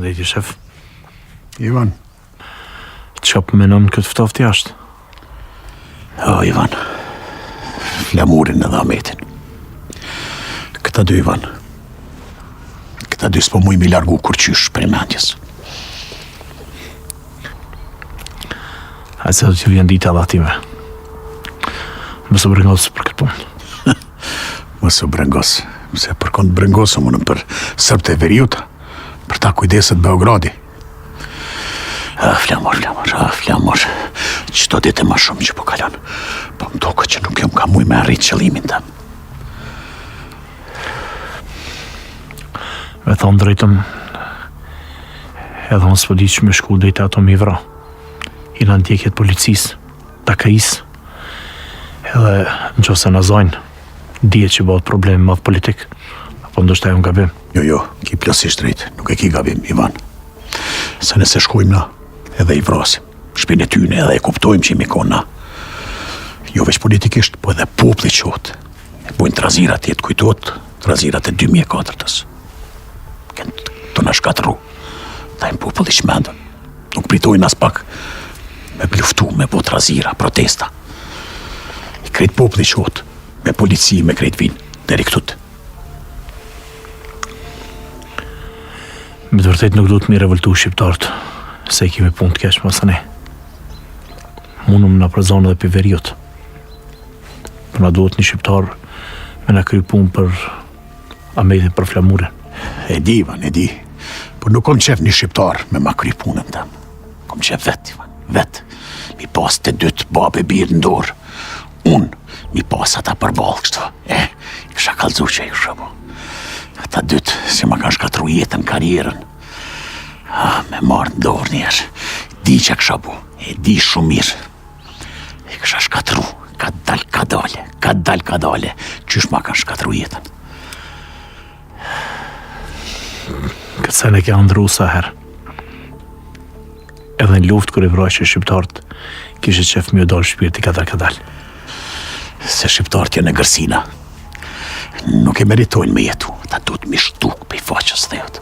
Përshëndetje, shef. Ivan. Qa për menon këtë ftoftë jashtë? Ivan. Flamurin edhe Ahmetin. Këta dy, Ivan. Këta dy s'po muj mi largu kur qysh për mendjes. Hajse do t'ju vjen dita dhe ative. Mësë brengos për këtë punë. Mësë brengos. Se për kënd brengosë më në për sërbët e veriuta. Për ta kujdeset Beogradi. Flamur. Qëto dite ma shumë që po kalon. Po më toke që nuk jom ka muj me arrit qëllimin të. Me thonë drejtëm, edhe unë s'po di që me shku dhejta ato mi vra. I në ndjekjet policisë, takajisë, edhe në qose në zojnë, dje që bëhet problemi madh politik, apo ndoshta e unë gabim. Jo, ki plotësisht drejt, nuk e ki gabim, Ivan. Se nëse shkojmë na, edhe i vrasim, shpinë e tyne edhe e kuptojmë që imi konë na. Jo veç politikisht, po edhe populli qotë. E bojnë trazirat jetë kujtot, trazirat e 2004-ës. Të na shkatru, tajmë populli shmendën. Nuk pritojnë as pak me luftu, me po trazira, protesta. I krejt populli qotë, me polici, me krejt vinë, deri këtut. Me të vërtet nuk du të mi revoltu shqiptarët, se i kemi punë të kesh mësë ne. Munëm në prezonë dhe për veriut. Për na duhet një shqiptar me na kry punë për Ahmetin, për Flamurin. E di, Ivan, e di. Por nuk kom qef një shqiptar me ma kry punën tem. Kom qef vet, Ivan, vet. Mi pas të dytë babë e birë në dorë. Unë mi pas ata përballë kështu. I kësha kallëzu që i kësha po. Ata dytë si ma kanë shkatru jetën, karierën. Me marrë në dorë njerë. Di që kësha po, e di shumë mirë. I kësha shkatru, ka dal, qysh ma kanë shkatru jetën. Këtë sen e ke andru sa herë. Edhe në luft kër i vrajshë shqiptarët, kishë qef mi u dalë shpirti kadal. Se shqiptarët janë e gërsina. Nuk e meritojnë me jetu, ta du të mi shtuk pe i faqës thejot.